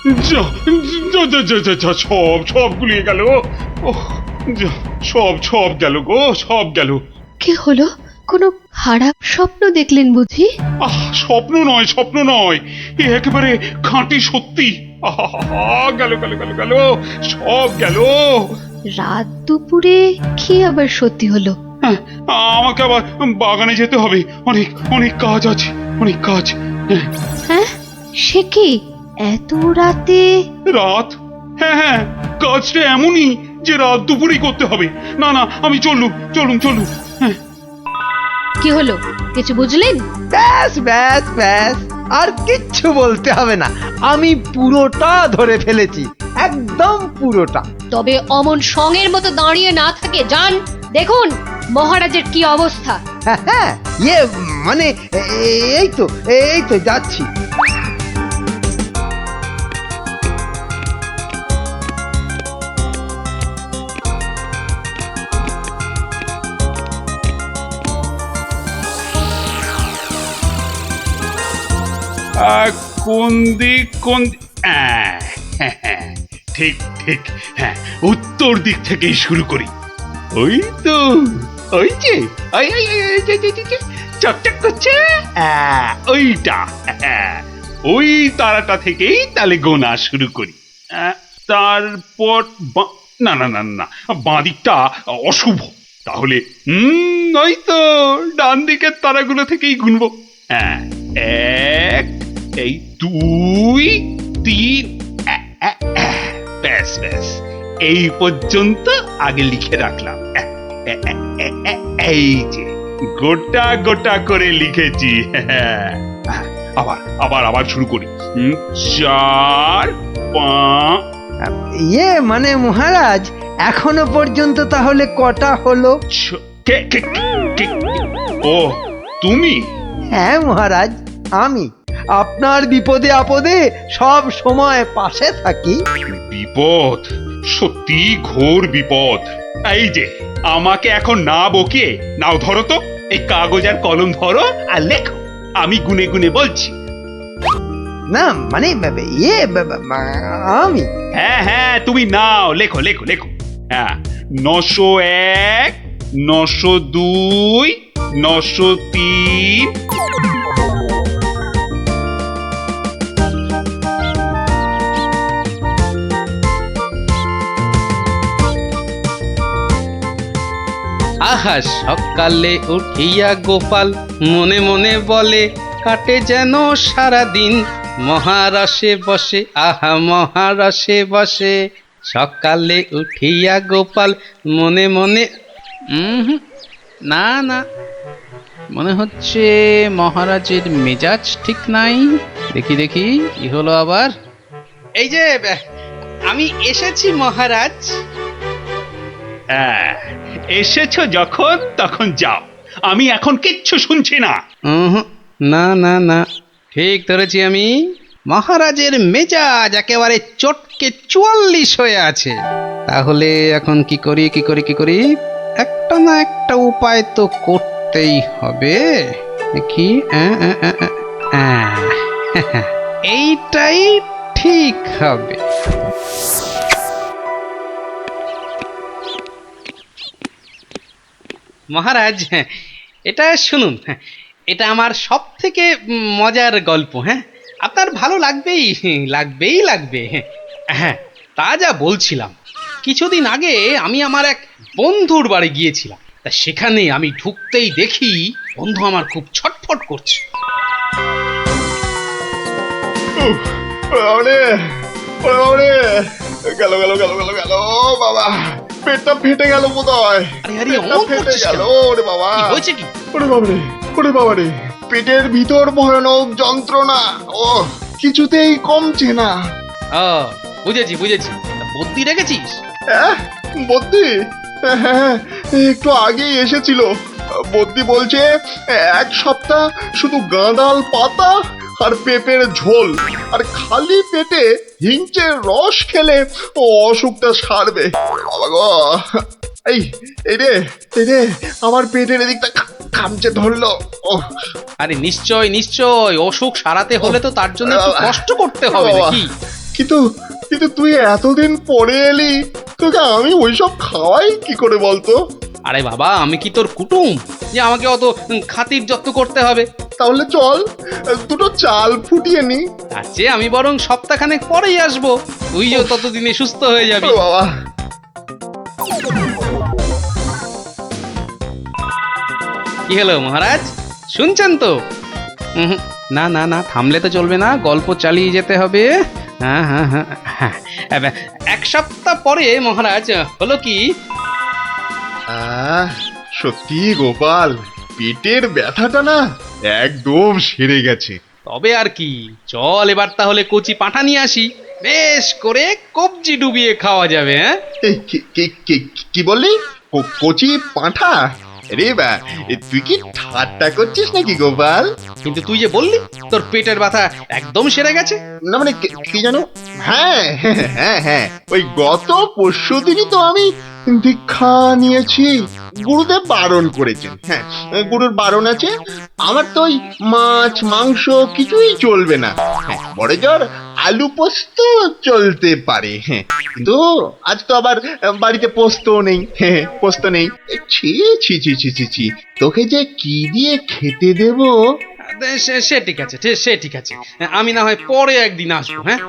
যা যা যা যা যা যা, সব সব গুলিয়ে গেল। ওহ, যা, সব সব গেল গো, সব গেল। কি হলো? কোনো খারাপ স্বপ্ন দেখলেন বুঝি? আহ, স্বপ্ন নয়, স্বপ্ন নয়, এ একেবারে খাঁটি সত্যি। আহা, গেল গেল গেল গেল, সব গেল। রাত দুপুরে কি আবার সত্যি হলো? হ্যাঁ, আমাকে আবার বাগানে যেতে হবে, অনেক অনেক কাজ আছে, অনেক কাজ। হ্যাঁ, হ্যাঁ, সে কি এত রাতে? রাত? হ্যাঁ হ্যাঁ, কাজটা এমনই যে রাত দুপুরেই করতে হবে। না না, আমি চললুম চলুন চলুন। হ্যাঁ, কি হলো, কিছু বুঝলেন? ব্যাস ব্যাস ব্যাস, আর কিচ্ছু বলতে হবে না, আমি পুরোটা ধরে ফেলেছি, একদম পুরোটা। তবে অমন সঙের মতো দাঁড়িয়ে না থাকে যান, দেখুন মহারাজের কি অবস্থা। হ্যাঁ হ্যাঁ, মানে এই তো যাচ্ছি। কোন দিক কোন হ্যাঁ, হ্যাঁ, হ্যাঁ, ঠিক ঠিক, হ্যাঁ, উত্তর দিক থেকেই শুরু করি। ওই তো, ওই যে, ওই ওই ওই ওই যে, যে, যে, যে, চকচক করছে, ওইটা, ওই তারাটা থেকেই তাহলে গোনা শুরু করি। তারপর না না না না, বাঁ দিকটা অশুভ। তাহলে ওই তো ডান দিকের তারাগুলো থেকেই গুনবো। হ্যাঁ, এক, এই দুই, তিন, ব্যাস ব্যাস, এই পর্যন্ত আগে লিখে রাখলাম। এই যে গোটা গোটা করে লিখেছি। আবার আবার আবার শুরু করি। চার, পাঁচ। মানে মহারাজ, এখনো পর্যন্ত তাহলে কটা হলো? ও, তুমি? হ্যাঁ মহারাজ, আমি আপনার বিপদে আপদে সব সময় পাশে থাকি। বিপদ? সত্যি ঘোর বিপদ। এই যে, আমাকে এখন না বকে নাও, ধরো তো এই কাগজ আর কলম ধরো আর লেখো, আমি গুনে গুনে বলছি। না মানে আমি। হ্যাঁ হ্যাঁ, তুমি নাও, লেখো লেখো লেখো। হ্যাঁ, 901, 902, 903। আহা সকালে উঠিয়া গোপাল মনে মনে বলে, কাটে যেন সারা দিন মহারসে বসে, আহা মহারসে বসে। সকালে উঠিয়া গোপাল মনে মনে না না, মনে হচ্ছে মহারাজের মেজাজ ঠিক নাই। দেখি দেখি কি হলো আবার। এই যে আমি এসেছি মহারাজ। এসেছো যখন তখন যাও, আমি এখন কিচ্ছু শুনছি না। না না না, ঠিক ধরেছি আমি। মহারাজের মেজাজ একেবারে চটকে 44 হয়ে আছে। তাহলে এখন কি করি কি করি কি করি, একটা না একটা উপায় তো করতেই হবে। দেখি এইটাই ঠিক হবে। মহারাজ, এটা শুনুন, এটা আমার সব থেকে মজার গল্প। হ্যাঁ, আপনার ভালো লাগবেই লাগবেই লাগবে। হ্যাঁ, তা যা বলছিলাম, কিছুদিন আগে আমি আমার এক বন্ধুর বাড়ি গিয়েছিলাম। তা সেখানে আমি ঢুকতেই দেখি বন্ধু আমার খুব ছটফট করছে। গেল গেল গেল গেল গেল বাবা, পেটটা ফেটে গেল বোধহয়। আরে আরে, অমন করছিস কেন? ওরে বাবা, কি হয়েছে কি? ওরে বাবারে, ওরে বাবারে, পেটের ভিতর ভয়ানক যন্ত্রণা, ও কিছুতেই কমছে না। ও, বুঝেছি বুঝেছি, বুদ্ধি রেখেছিস? বদ্যি? হ্যাঁ, একটু আগেই এসেছিল। বদ্যি বলছে 1 সপ্তাহ শুধু গাঁদাল পাতা আর পেঁপের ঝোল আর খালি পেটে হিংচের রস খেলে ও অসুখটা সারবে। বাবা গো, এই এই রে, আমার পেটের এদিকটা খামচে ধরলো। আরে নিশ্চয় নিশ্চয়, অসুখ সারাতে হলে তো তার জন্য একটু কষ্ট করতে হবে নাকি? কিন্তু কিন্তু তুই এতদিন পরে এলি, তোকে আমি ওইসব খাওয়াই কি করে বলতো? আরে বাবা, আমি কি তোর কুটুম যে আমাকে অত খাতির যত্ন করতে হবে? তাহলে চল দুটো চাল ফুটিয়ে নি। তার চেয়ে আমি বরং সপ্তাহখানেক পরেই আসবো, তুইও ততদিনে সুস্থ হয়ে যাবি। ও বাবা, কি হলো মহারাজ, শুনছেন তো? উহুম, না না না, থামলে তো চলবে না, গল্প চালিয়ে যেতে হবে। হ্যাঁ হ্যাঁ হ্যাঁ হ্যাঁ, এক সপ্তাহ পরে মহারাজ হলো কি, সত্যি গোপাল, পেটের ব্যথাটা না একদম সেরে গেছে। তবে আর কি, চল এবার তাহলে কচি পাঁঠা নিয়ে আসি, বেশ করে কবজি ডুবিয়ে খাওয়া যাবে। হ্যাঁ, এই কি বললি? কচি পাঁঠা? রে বা, তুই কি ঠাট্টা করছিস নাকি গোপাল? কিন্তু তুই যে বললি তোর পেটের ব্যথা একদম সেরে গেছে। না মানে কি জানো, হ্যাঁ হ্যাঁ হ্যাঁ হ্যাঁ, ওই গত পরশু দিনই তো আমি দীক্ষা নিয়েছি। গুরুদেব বারণ করেছেন, হ্যাঁ গুরুর বারণ আছে। আমার তো ওই মাছ মাংস কিছুই চলবে না, হ্যাঁ বড় জোর আলু পোস্ত চলতে পারে। হ্যাঁ, কিন্তু আজ তো আবার বাড়িতে পোস্ত নেই, হ্যাঁ পোস্ত নেই। ছি ছি ছি ছি ছি ছি, তোকে যে কি দিয়ে খেতে দেবো? সে ঠিক আছে, সে ঠিক আছে, আমি না হয় পরে একদিন আসবো। হ্যাঁ,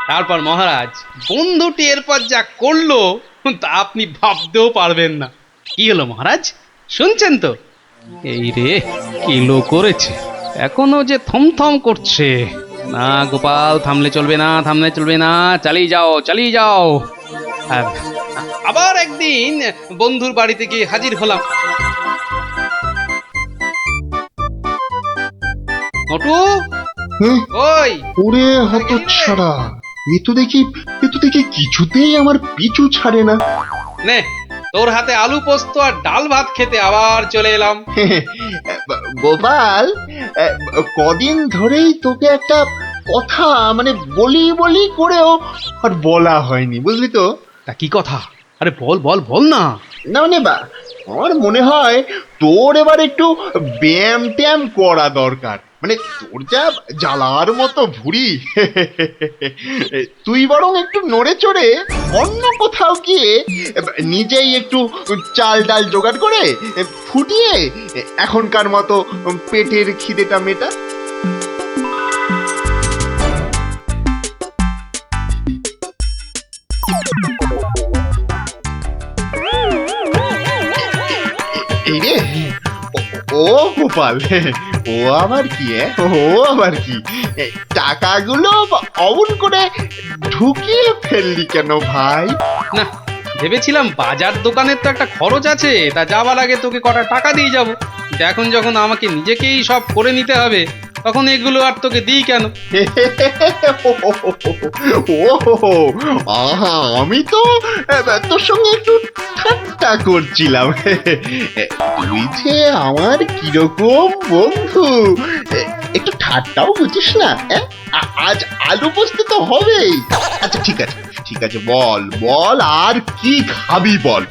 তারপর মহারাজ বন্ধুটি এরপর যা করলো তা আপনি ভাবতেও পারবেন না। কি হলো মহারাজ, শুনছেন তো? এই রে, কিলো করেছে, এখনো যে থমথম করছে। না গোপাল, থামলে চলবে না, থামলে চলবে না, চালিয়ে যাও চালিয়ে যাও। আবার একদিন বন্ধুর বাড়িতে গিয়ে হাজির হলাম। নটু, হুম, ওই ওরে হতচ্ছাড়া, এ তো দেখি কিছুতেই আমার পিছু ছাড়ে না। নে, তোর হাতে আলু পোস্ত আর ডাল ভাত খেতে আবার চলে এলাম। গোপাল, কদিন ধরেই তোকে একটা কথা মানে বলি বলি করেও আর বলা হয়নি, বুঝলি তো? তা কি কথা? আরে বল বল বল না। না মানে আমার মনে হয় তোর এবার একটু ব্যায়াম ট্যায়াম করা দরকার। মানে তোর যা জ্বালার মতো ভুঁড়ি, তুই বরং একটু নড়ে চড়ে অন্য কোথাও গিয়ে নিজেই একটু চাল ডাল জোগাড় করে ফুটিয়ে এখনকার মতো পেটের খিদেটা মেটা। এই রে, ও গোপাল, ও আবার কি? ও আবার কি? টাকাগুলো অমন করে ঢুকিয়ে ফেললি কেন ভাই? না, ভেবেছিলাম বাজার দোকানের তো একটা খরচ আছে, তা যাবার আগে তোকে কটা টাকা দিয়ে যাব। এখন যখন আমাকে নিজেকেই সব করে নিতে হবে, তখন এগুলো আর তোকে দিই কেন? ও আহা, আমি তো তোর সঙ্গে একটু ঠাট্টা করছিলাম। তুই যে আমার কিরকম বন্ধু, একটু ঠাট্টাও বুঝিস না? আজ আলু পোস্ত তো হবেই। আচ্ছা ঠিক আছে, বল বল আর কি খাবি বল?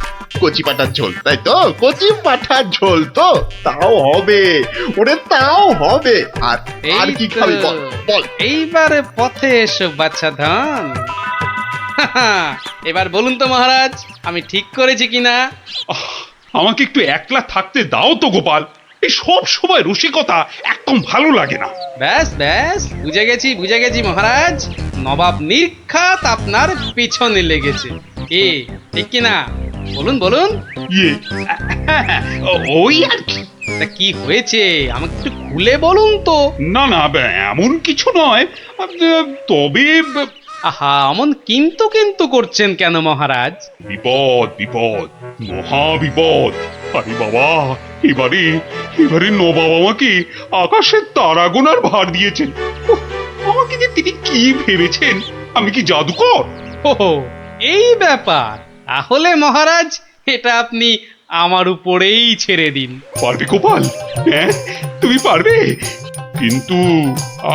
কচি পাঠার ঝোল, তাই তো? কচি পাঠার ঝোল তো, তাও হবে ওরে, তাও হবে। আর আর কি খাবি বল বল? এইবারে পথে এসো বাচ্চা ধন। এবার বলুন তো মহারাজ, আমি ঠিক করেছি কিনা? আমাকে একটু একলা থাকতে দাও তো গোপাল, এই সব সময় রসিকতা একদম ভালো লাগে না। ব্যাস ব্যাস, বুঝে গেছি মহারাজ, নবাব নির্ঘাত আপনার পিছনে লেগেছে। কি ঠিক কিনা? বলুন বলুন। ইয়ে, ওই আর কি। তা কি হয়েছে আমাকে একটু খুলে বলুন তো। না না, এমন কিছু নয়, তবে আহা, অমন কিন্তু কিন্তু করছেন কেন মহারাজ? বিপদ বিপদ, মহা বিপদ। আরে বাবা, এবারে নবাব আমাকে আকাশের তারা গোনার ভার দিয়েছেন। উফ, আমাকে যে তিনি কি ভেবেছেন, আমি কি জাদুকর? ও, এই ব্যাপার। তাহলে মহারাজ, এটা আপনি আমার উপরেই ছেড়ে দিন। পারবে গোপাল? হ্যাঁ, তুমি পারবে? কিন্তু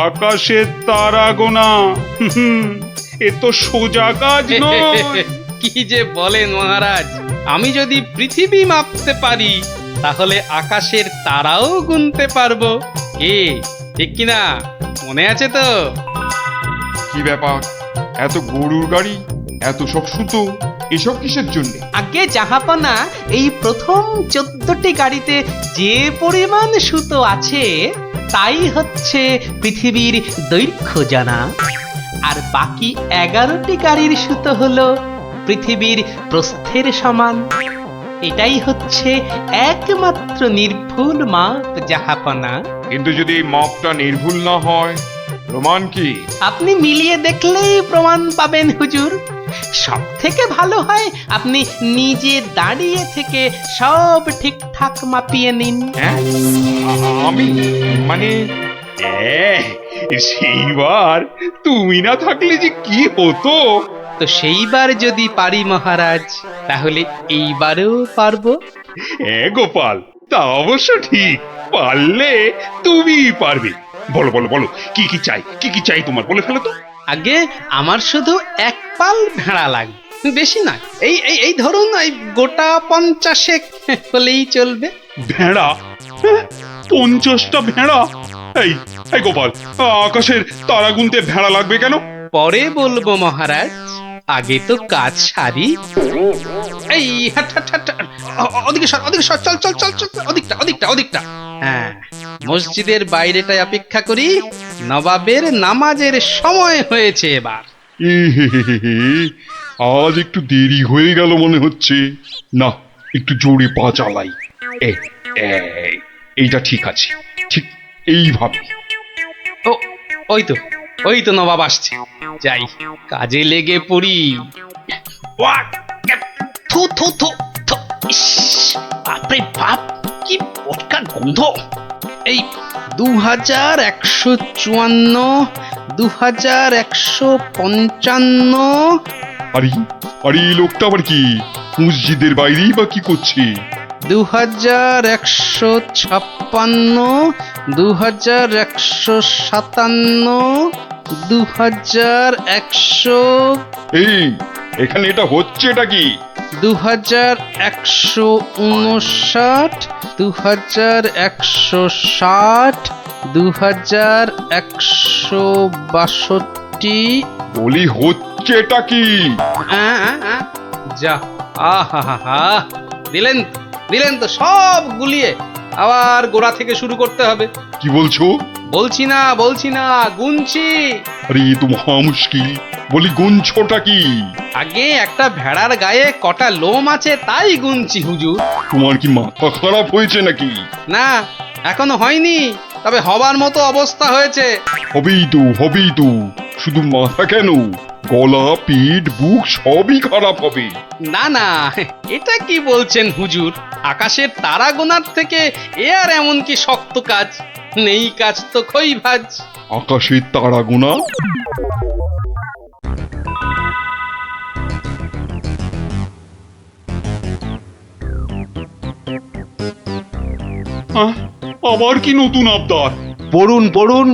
আকাশের তারা গোনা, এ তো সোজা কাজ নয়। কি যে বলেন মহারাজ, আমি যদি পৃথিবী মাপতে পারি, তাহলে আকাশের তারাও গুনতে পারবো। কি ঠিক কিনা মনে আছে তো? কি ব্যাপার, এত গরুর গাড়ি, এত সব সুতো, এসব কিসের জন্য? আগে জাহাপনা, এই প্রথম 14টি গাড়িতে যে পরিমাণ সুতো আছে তাই হচ্ছে পৃথিবীর দৈর্ঘ্য জানা, আর বাকি 11টি গাড়ির সুতো হলো পৃথিবীর প্রস্থের সমান। এটাই হচ্ছে একমাত্র নির্ভুল মাপ জাহাপনা। কিন্তু যদি এই মাপটা নির্ভুল না হয়, প্রমাণ কি? আপনি মিলিয়ে দেখলেই প্রমাণ পাবেন হুজুর। সব থেকে ভালো হয় আপনি নিজে দাঁড়িয়ে থেকে সব ঠিকঠাক মাপিয়ে নিন। হ্যাঁ, আমি মানে সেইবার তুমি না থাকলে যে কি হতো। তো সেইবার যদি পারি মহারাজ, তাহলে এইবারেও পারবো। গোপাল, তা অবশ্য ঠিক, পারলে তুমি পারবে। বলো বলো বলো, কি কি চাই, কি কি চাই তোমার, বলে ফেলো তো। আগে আমার শুধু এক পাল ভেড়া লাগবে, বেশি না। এই এই এই ধরুন এই গোটা 50 হলেই চলবে। ভেড়া? 50টা ভেড়া? এই এই গোপাল, আকাশের তারা গুনতে ভেড়া লাগবে কেন? পরে বলবো মহারাজ, আগে তো কাজ সারি। এই হাট হাট হাট, ওদিকে সর, ওদিকে সর, চল চল চল চল, ওদিকটা ওদিকটা ওদিকটা। হ্যাঁ, মসজিদের বাইরেটায় অপেক্ষা করি, নবাবের নামাজের সময় হয়েছে এবার। আজ একটু দেরি হয়ে গেল মনে হচ্ছে। না, একটু জোরে পা চালাই। এইটা ঠিক আছে, ঠিক এইভাবে। ও, ওই তো নবাব আসছে, যাই কাজে লেগে পড়ি। ওয়াক, থু থু থু থু, ইস, বাপরে বাপ, কি পটকার গন্ধ। এই 2154, 2155। আরে আরে, এই লোকটা আবার কি মসজিদের বাইরেই বা কি করছে? 2156, 2157, 2100, এই এখানে এটা হচ্ছে, এটা কি? 2159, 2160, 2162। বলি হচ্ছে এটা কি? যা, আহা, দিলেন দিলেন তো সব গুলিয়ে, আবার গোড়া থেকে শুরু করতে হবে। কি বলছো? বলছি না, গুনছি। আরে এ তো মহা মুশকিল, বলি গুনছোটা কি? আগে একটা ভেড়ার গায়ে কটা লোম আছে তাই গুনছি হুজুর। তোমার কি মাথা খারাপ হয়েছে নাকি? না, এখনো হয়নি, তবে হবার মতো অবস্থা হয়েছে। হবেই তো, শুধু মাথা কেন, গলা, পিঠ, বুক সবই খারাপ হবে। না, এটা কি বলছেন হুজুর? আকাশের তারা গোনার থেকে এ আর এমন কি শক্ত কাজ? নেই কাজ তো খই ভাজ। আকাশের তারা গোনা? আবার কি নতুন আবদার? পড়ুন পড়ুন,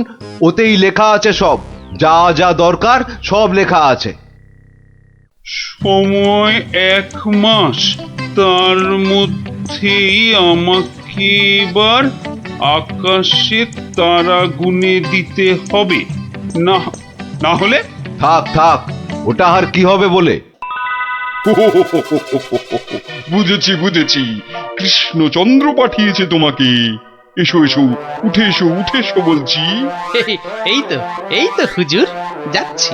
ওতেই লেখা আছে সব, যা যা দরকার সব লেখা আছে। সময় 1 মাস, তার মধ্যেই আমাকে এবার আকাশে তারা গুনে দিতে হবে, না না হলে? থাক থাক, ওটা আর কি হবে বলে। বুঝেছি, কৃষ্ণচন্দ্র পাঠিয়েছে তোমাকে। এসো উঠে এসো বলছি। এই তো হুজুর, যাচ্ছি।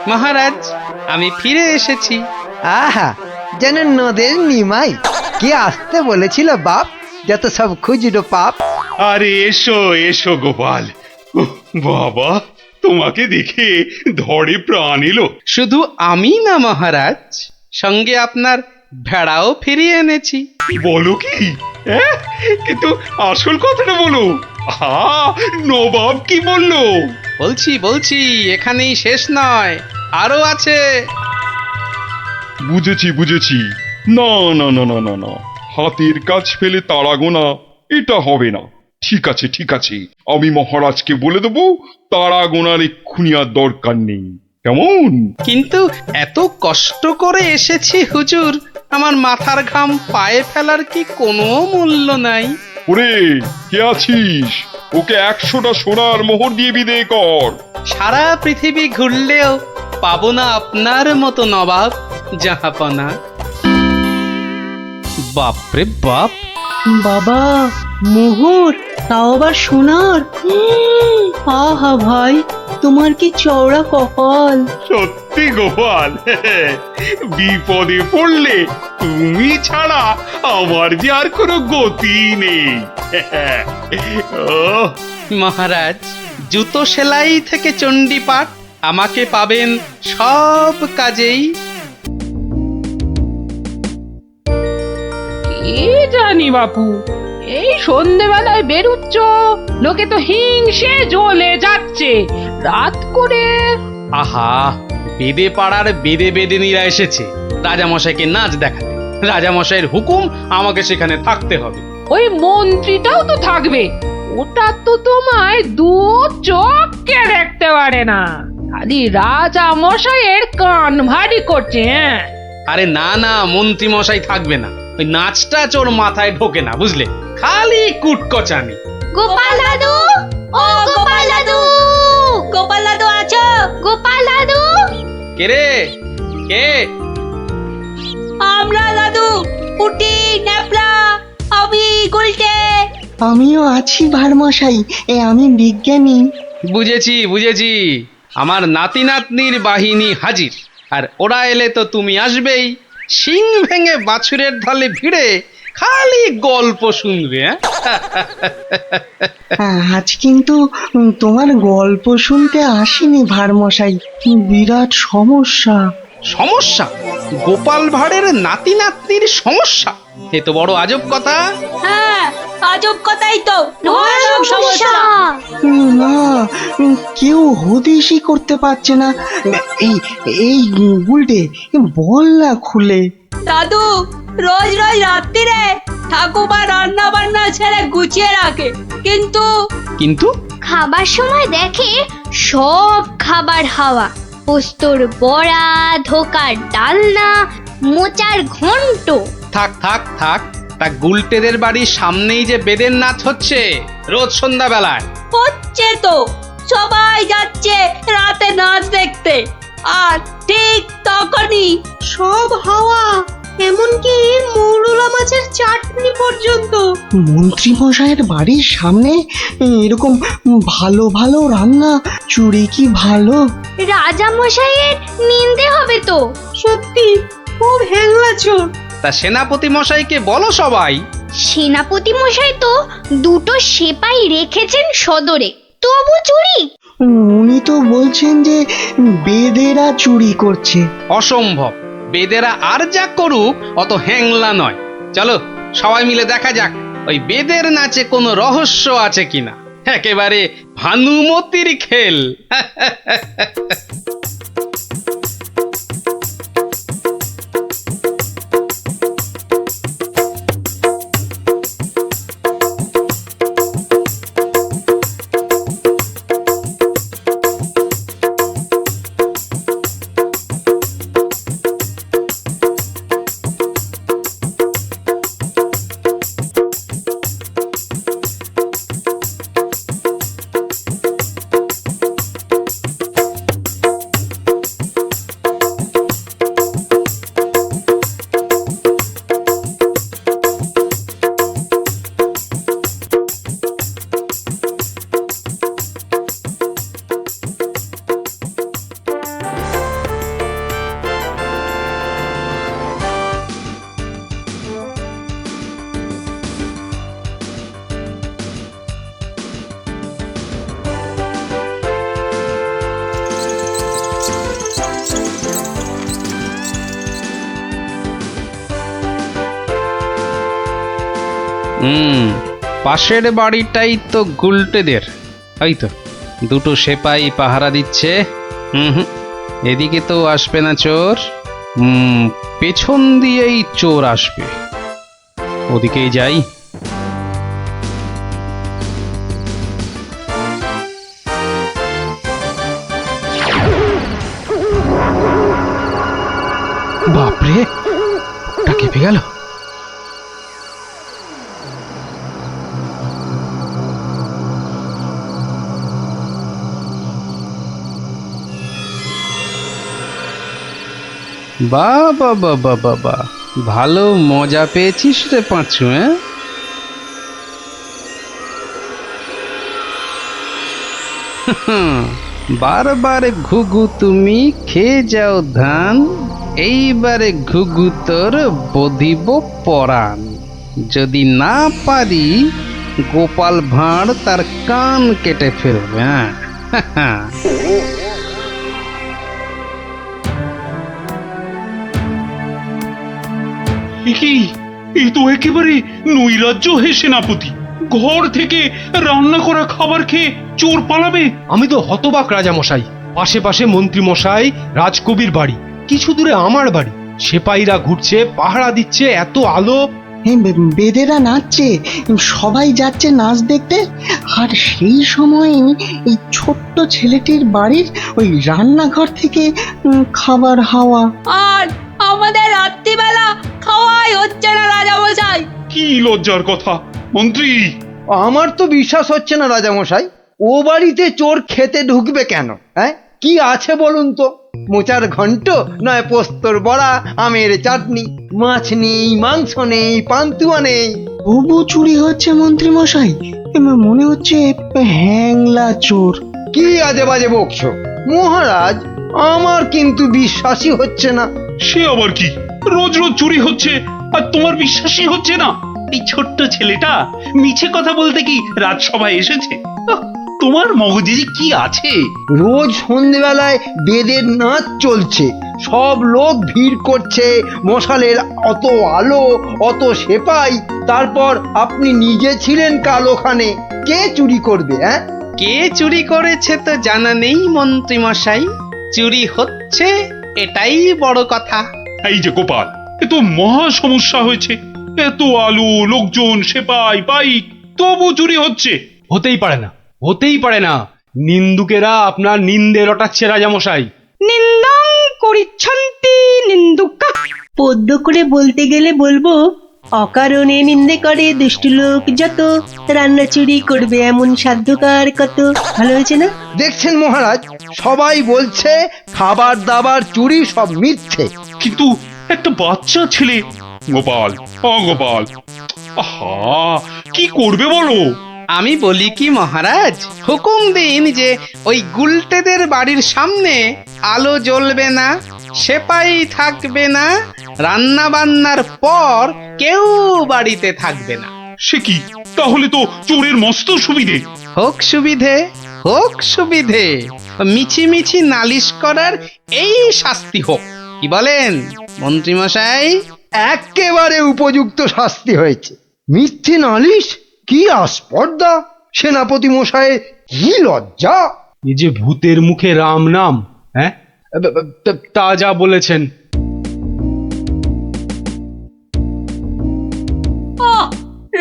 মহারাজ, আমি ফিরে এসেছি। আহা, যেন নদের নিমাই। কে আসতে বলেছিল বাপ, যত সব খুচরো পাপ। আরে এসো গোপাল। বাবা, তোমাকে দেখে ধরে প্রাণ এলো। শুধু আমি না মহারাজ, সঙ্গে আপনার ভেড়াও ফিরিয়ে এনেছি। বলো কি? কিন্তু আসল কথাটা বলো। নবাব কি বললো? বলছি, এখানেই শেষ নয়, আরো আছে। বুঝেছি। না, হাতের কাজ ফেলে তারা গোনা এটা হবে না। ঠিক আছে, আমি মহারাজকে বলে দেবো তারা গোনার এক্ষুনি আর দরকার নেই, কেমন? কিন্তু এত কষ্ট করে এসেছি হুজুর, আমার মাথার ঘাম পায়ে ফেলার কি কোনো মূল্য নাই? ওরে কে আছিস? ওকে 100টা সোনার মোহর দিয়ে বিদেয় কর। সারা পৃথিবী ঘুরলেও পাবো না আপনার মতো নবাব জাহাপনা। বাপরে বাপ! বাবা, মোহর, তাও আবার সোনার। আহা ভাই, তোমার কি চওড়া কপাল। সত্যি গোপাল, বিপদে পড়লে তুমি ছাড়া আমার যে আর কোনো গতি নেই। ও মহারাজ, জুতো সেলাই থেকে চণ্ডীপাঠ আমাকে পাবেন সব কাজেই। কি জানি বাপু, এই সন্ধেবেলায় বেরুচ্ছ, লোকে তো হিংসে জ্বলে যাচ্ছে। রাত করে আহা, বেদে পাড়ার বেদে বেদেনীরা এসেছে রাজামশাইকে নাচ দেখাতে। রাজামশাইয়ের হুকুম, আমাকে সেখানে থাকতে হবে। ওই মন্ত্রীটাও তো থাকবে, ওটা তো তোমায় দু চোখকে দেখতে পারে না, খালি রাজা মশাইয়ের কান ভারী করছে। হ্যাঁ, আরে না না, মন্ত্রী মশাই থাকবে না। ওই নাচটা চোর মাথায় ঢোকে না, বুঝলে? খালি কুটকচানি। গোপাল দাদু, ও গোপাল দাদু, গোপাল দাদু আছো? গোপাল দাদু, কে রে? কে? আমরা দাদু, পুটি, ন্যাপলা, আমি গুলটে। আমিও আছি ভারমশাই, আমি বিজ্ঞানী। বুঝেছি বুঝেছি, আমার নাতি নাতনির বাহিনী হাজির। আর ওরা এলে তো তুমি আসবেই, শিং ভেঙে বাছুরের ঢালে ভিড়ে খালি গল্প শুনবে। আজ কিন্তু তোমার গল্প শুনতে আসিনি ভারমশাই, বিরাট সমস্যা। সমস্যা? গোপাল ভাঁড়ের নাতি নাতনির সমস্যা? এ তো বড় আজব কথা। হ্যাঁ, আজব কথাই তো, ভয়ানক সমস্যা। না, কেউ হদিশই করতে পারছে না। এই এই গুলটে, বল না খুলে। দাদু রোজ রোজ রাত্রিরে ঠাকুমা রান্না বান্না ছেড়ে গুছিয়ে রাখে, কিন্তু কিন্তু খাবার সময় দেখে সব খাবার হাওয়া, পোস্তর বড়া, ধোকার ডালনা, মোচার ঘন্ট। থাক থাক থাক, তা গুলটেদের বাড়ির সামনেই যে বেদের নাচ হচ্ছে রোজ সন্ধ্যাবেলায়। হচ্ছে তো, সবাই যাচ্ছে রাতে নাচ দেখতে, আর ঠিক তখনই সব হাওয়া, এমনকি মৌরলা মাছের চাটনি পর্যন্ত। মন্ত্রী মশাইয়ের বাড়ির সামনে এরকম ভালো ভালো রান্না, চুরি কি ভালো। রাজা মশাইয়ের নিন্দে হবে তো। সত্যি খুব হ্যাংলা চোর। তা সেনাপতি মশাইকে বলো সবাই। সেনাপতি মশাই তো দুটো সেপাই রেখেছেন সদরে, তবু চুরি। উনি তো বলছেন যে বেদেরা চুরি করছে। অসম্ভব, বেদেরা আর যা করুক অত হ্যাংলা নয়। চলো সবাই মিলে দেখা যাক ওই বেদের নাচে কোনো রহস্য আছে কিনা। একেবারে ভানুমতির খেল। পাশের বাড়িটাই তো গুলটেদের। ওই তো দুটো সেপাই পাহারা দিচ্ছে। হুম, এদিকে তো আসবে না চোর। পেছন দিয়েই চোর আসবে, ওদিকেই যাই। বাপরে, ওটাকে চেপে গেল। বাবা বাবা বাবা, ভালো মজা পেয়েছিস রে পাঁচু, হ্যাঁ? বারবার ঘুঘু তুমি খেয়ে যাও ধান, এইবারে ঘুঘু তোর বধিব পরাণ। যদি না পারি গোপাল ভাঁড় তার কান কেটে ফেলবে। হ্যাঁ কি এই তো একেবারে নৈরাজ্য হে সেনাপতি। ঘর থেকে রান্না করা খাবার খেয়ে চোর পালাবে? আমি তো হতবাক রাজামশাই। পাশে পাশে মন্ত্রী মশাই, রাজকবির বাড়ি, কিছু দূরে আমার বাড়ি। সেপাইরা ঘুরছে, পাহারা দিচ্ছে, এত আলো। বেদেরা নাচছে, সবাই যাচ্ছে নাচ দেখতে। আর সেই সময় এই ছোট্ট ছেলেটির বাড়ির ওই রান্নাঘর থেকে খাবার হাওয়া। আর আমাদের রাত্রিবেলা খাওয়াই হচ্ছে না রাজামশাই। কি লজ্জার কথা মন্ত্রী। আমার তো বিশ্বাস হচ্ছে না রাজামশাই, ও বাড়িতে চোর খেতে ঢুকবে কেন? হ্যাঁ, কি আছে বলুন তো? মোচার ঘন্ট, নয় পোস্তর বড়া, আমের চাটনি, মাছ নেই, মাংস নেই, পান্তুয়া নেই। তবু চুরি হচ্ছে মন্ত্রী মশাই, মনে হচ্ছে হ্যাংলা চোর। কি আজে বাজে বকছো মহারাজ, আমার কিন্তু বিশ্বাসই হচ্ছে না। সে আবার কি? রোজ রোজ চুরি হচ্ছে আর তোমার বিশ্বাসই হচ্ছে না? এই ছোট্ট ছেলেটা মিছে কথা বলতে কি রাজসভায় এসেছে? তোমার মগজে যে কি আছে? রোজ সন্ধ্যেবেলায় বেদের নাচ চলছে, সব লোক ভিড় করছে, মশালের অত আলো, অত সেপাই, তারপর আপনি নিজে ছিলেন কাল ওখানে। কে চুরি করবে? হ্যাঁ, কে চুরি করেছে তো জানা নেই মন্ত্রী মশাই, চুরি হচ্ছে এটাই বড় কথা। এই যে গোপাল, এ তো মহা সমস্যা হয়েছে। এত আলো, লোকজন, সেপাই, বাইক, তবু চুরি হচ্ছে। হতেই পারে না, হতেই পারে না। নিন্দুকেরা আপনার নিন্দে রটাচ্ছে রাজামশাই। নিন্দং করিচ্ছন্তি নিন্দুকা। পদ্য করে বলতে গেলে বলবো, অকারণে নিন্দে করে দুষ্টু লোক যত, রান্না চুরি করবে এমন সাধ্যকার কত। ভালো হয়েছে না? দেখছেন মহারাজ, সবাই বলছে খাবার দাবার চুরি সব মিথ্যে। কিন্তু একটা বাচ্চা ছেলে। গোপাল, গোপাল, আহা, কি করবে বলো? আমি বলি কি মহারাজ, হুকুম দিন যে ওই গুলটেদের বাড়ির সামনে আলো জ্বলবে না, সেপাই থাকবে না, রান্না বান্নার পর কেউ বাড়িতে থাকবে না। সে কি? তাহলে তো চোরের মস্ত সুবিধে। হোক সুবিধে, হোক সুবিধে, মিছি মিছি নালিশ করার এই শাস্তি হোক। কি বলেন মন্ত্রী মশাই? একেবারে উপযুক্ত শাস্তি হয়েছে। মিথ্যে নালিশ? কি আস্পর্ধা! সেনাপতি মশাই, কি লজ্জা! এই যে ভূতের মুখে রাম নাম, হ্যাঁ, তা যা বলেছেন।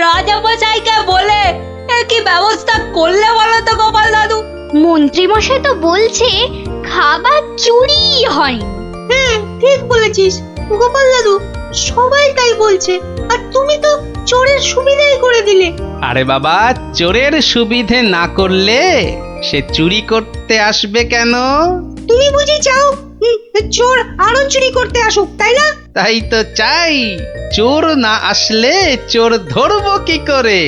রাজামশাইকে বলে কি ব্যবস্থা করলে বলো তো গোপাল দাদু? মন্ত্রী মশাই তো বলছে খাবার চুরি হয়। হ্যাঁ, ঠিক বলেছিস গোপাল দাদু, সবাই তাই বলছে। আর তুমি তো চোরের সুবিধাই করে দিলে। আরে বাবা, চোরের সুবিধে না করলে সে চুরি করতে আসবে কেন? তুমি বুঝি চাও চোর আরো চুরি করতে আসুক, তাই না? তাই তো চাই। চোর না আসলে চোর ধরবো কি করে?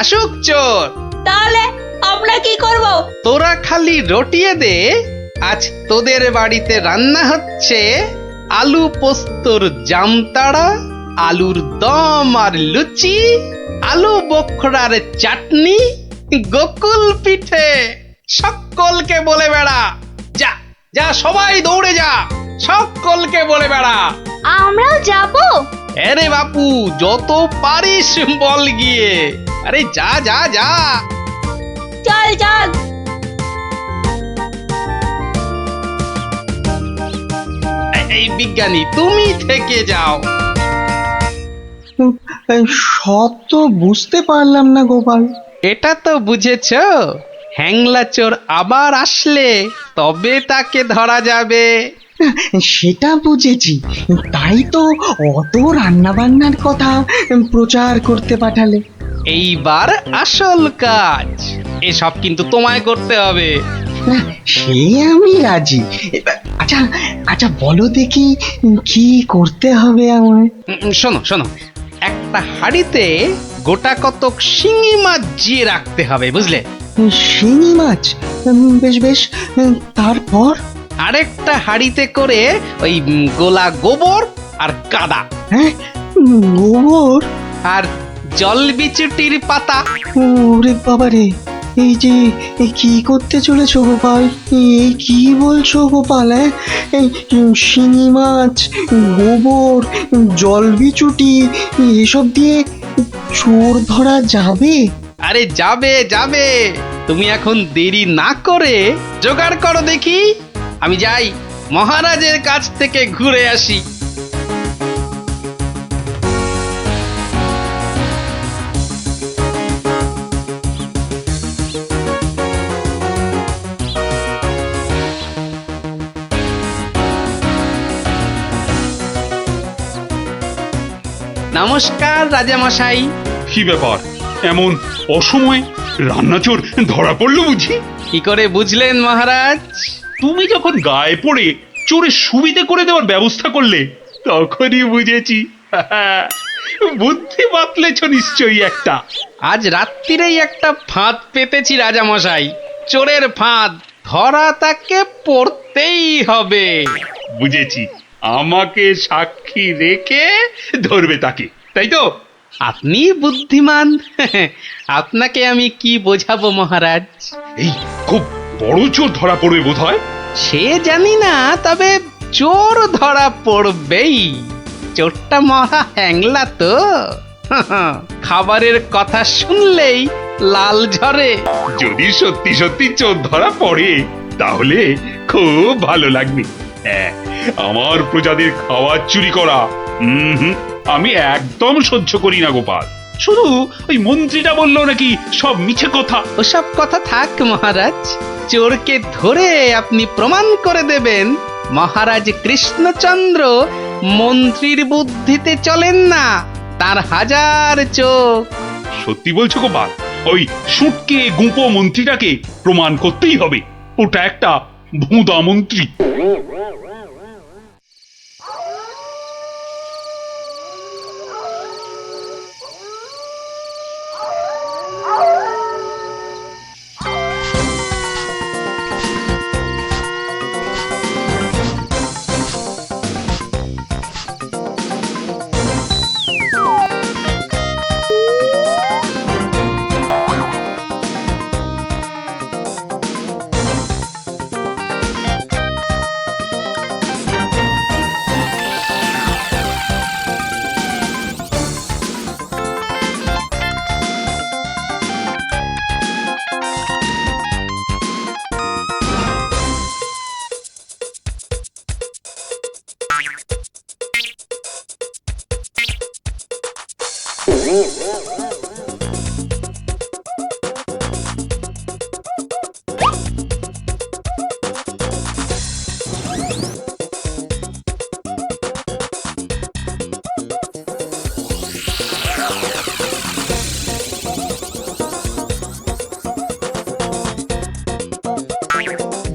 আসুক চোর। তাহলে আমরা কি করব? তোরা খালি রটিয়ে দে, আজ তোদের বাড়িতে রান্না হচ্ছে আলু পোস্তর জামতাড়া, আলুর দম আর লুচি, আলু বোখরার চাটনি, গোকুল পিঠে। সকলকে বলে বেড়া, যা যা, সবাই দৌড়ে যা, সকলকে বলে বেড়া। আমরাও যাব? আরে বাপু, যত পারিস বল গিয়ে। আরে যা যা যা। চল চল। এই বিজ্ঞানী, তুমি থেকে যাও। সব তো বুঝতে পারলাম না গোপাল। এটা তো বুঝেছ, হ্যাংলা চোর আবার আসলে তবে তাকে ধরা যাবে। সেটা বুঝেছি, তাই তো অত রান্না বান্নার কথা প্রচার করতে পাঠালে। এইবার আসল কাজ, এসব কিন্তু তোমায় করতে হবে। না, সে আমি রাজি। আচ্ছা আচ্ছা, বলো দেখি কি করতে হবে আমায়। শোনো শোনো, একটা হাঁড়িতে গোটা কতক শিঙি মাছ জিয়ে রাখতে হবে, বুঝলে? শিঙি মাছ? বেশ বেশ, তারপর? আরেকটা হাঁড়িতে করে ওই গোলা গোবর আর কাদা, হ্যাঁ, গোবর আর জল বিচুটির পাতা। ওরে বাবারে, এই যে এই কি করতে চলেছো গোপাল? এই কি বলছো গোপাল? এই শিঙি মাছ, গোবর, জল বিচুটি, এসব দিয়ে চোর ধরা যাবে? আরে যাবে যাবে, তুমি এখন দেরি না করে জোগাড় করো দেখি। আমি যাই, মহারাজের কাছ থেকে ঘুরে আসি। নমস্কার রাজামশাই। কি ব্যাপার, এমন অসময়ে রান্নাচোর ধরা পড়লো বুঝি? কি করে বুঝলেন মহারাজ? তুমি যখন গায়ে পড়ে চোরের সুবিধে করে দেওয়ার ব্যবস্থা করলে তখনই বুঝেছি। বুদ্ধি বাতলেছ নিশ্চয়ই একটা। আজ রাত্রিরেই একটা ফাঁদ পেতেছি রাজামশাই, চোরের ফাঁদ। ধরা তাকে পড়তেই হবে। বুঝেছি, আমাকে সাক্ষী রেখে ধরবে তাকে, তাই তো? আপনি বুদ্ধিমান, আপনাকে আমি কি বোঝাবো মহারাজ? এই খুব বড় চোর ধরা পড়বে বোধহয়। সে জানি না, তবে চোর ধরা পড়বেই। চোরটা মহা হ্যাংলা তো, খাবারের কথা শুনলেই লাল ঝরে। যদি সত্যি সত্যি চোর ধরা পড়ে তাহলে খুব ভালো লাগবে। হ্যাঁ, আমার প্রজাদের খাওয়া চুরি করা আমি একদম সহ্য করি না গোপাল। শুধু ওই মন্ত্রীটা বললো নাকি সব মিছে কথা। ওসব কথা থাক মহারাজ, চোরকে ধরে আপনি প্রমাণ করে দেবেন মহারাজ কৃষ্ণচন্দ্র মন্ত্রীর বুদ্ধিতে চলেন না, তার হাজার চোখ। সত্যি বলছো গোপাল? ওই সুটকে গুঁপো মন্ত্রীটাকে প্রমাণ করতেই হবে ওটা একটা ভুঁদা মন্ত্রী।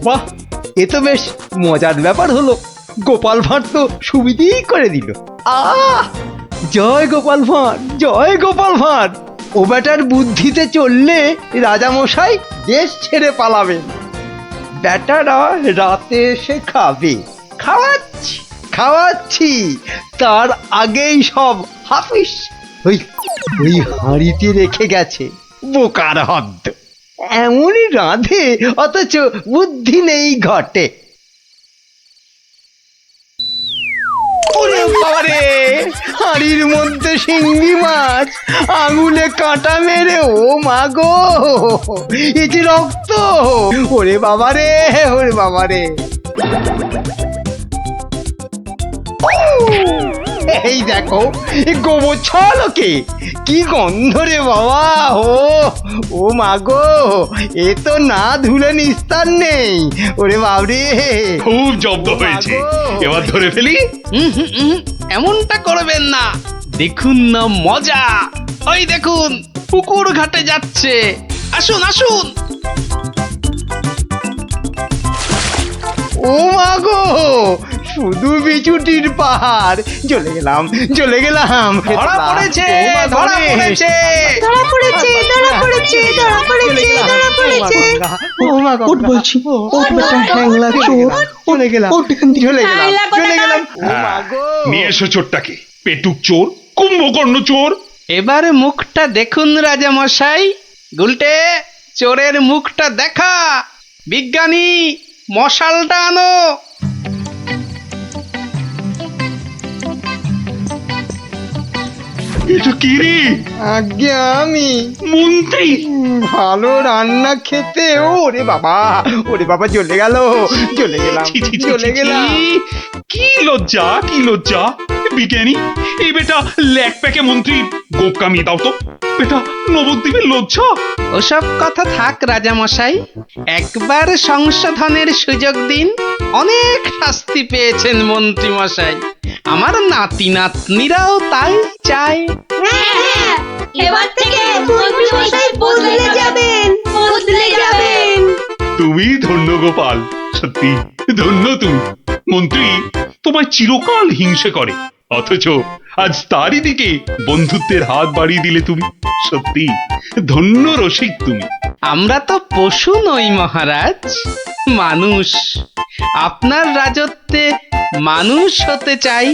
বাহ, এ তো বেশ মজার ব্যাপার হলো। গোপাল ভাঁড় তো সুবিধেই করে দিল। আহ, জয় গোপাল ভাঁড়, জয় গোপাল ভাঁড়। ও বেটার বুদ্ধিতে চললে রাজামশাই দেশ ছেড়ে পালাবেন। বেটারা রাতে এসে খাবে, খাওয়াচ্ছি খাওয়াচ্ছি, তার আগেই সব হাফিস। ওই ওই হাঁড়িতে রেখে গেছে, বোকার হদ্দ। এমনই রাঁধে অথচ বুদ্ধি নেই ঘটে। ওরে বাবারে, হাঁড়ির মধ্যে শিঙ্গি মাছ, আঙুলে কাঁটা মেরে, ও মা গো, এ যে রক্ত! ওরে বাবারে, ওরে বাবারে! এই দেখো গোবর ছলকে কি গন্ধ রে বাবা। ও মাগো, এ তো না ধুলে নিস্তার নেই। ওরে বাবরে, খুব জব্দ হয়েছে, এবার ধরে ফেলি। এমনটা করবেন না, দেখুন না মজা। ওই দেখুন পুকুর ঘাটে যাচ্ছে, আসুন আসুন। ও মাগো, শুধু বিচুটির পাহাড়। চলে গেলাম। ধরা পড়েছে, ধরা পড়েছে। ধরা পড়েছে, ধরা পড়েছে, ধরা পড়েছে, ধরা পড়েছে। ও মাগো, ওট বলছি, ওট বেটা হ্যাংলা চোর। চলে গেলাম। ওট এখান থেকে। হ্যাংলা কোথাকার? ও মাগো, নিয়ে এসো চোরটাকে, পেটুক চোর, কুম্ভকর্ণ চোর। এবার মুখটা দেখুন রাজা মশাই। গুলটে, চোরের মুখটা দেখা। বিজ্ঞানী, মশালটা আনো। এটা কি রে? আজ্ঞে আমি মন্ত্রী? ভালো রান্না খেতে। ওরে বাবা, চলে গেলাম। ছি, ছি, ছি, ছি, ছি। কি লজ্জা, কি লজ্জা। বিজ্ঞানী, এই বেটা ল্যাক প্যাকে মন্ত্রী গোপ কামিয়ে দাও তো। বেটা নবদ্বীপের লজ্জা। ওসব কথা থাক রাজা মশাই, একবার সংশোধনের সুযোগ দিন। অনেক শাস্তি পেয়েছেন মন্ত্রী মশাই, আমার নাতি নাতনিরাও তাই চায়। এবার থেকে মন্ত্রীমশাই বদলে যাবেন, বদলে যাবেন। তুমি ধন্য গোপাল, সত্যি ধন্য তুমি। মন্ত্রী তোমায় চিরকাল হিংসে করে, অথচ আজ তারই দিকে বন্ধুত্বের হাত বাড়িয়ে দিলে তুমি। সত্যি ধন্য রসিক তুমি। আমরা তো পশু নই মহারাজ, মানুষ। আপনার রাজত্বে মানুষ হতে চাই।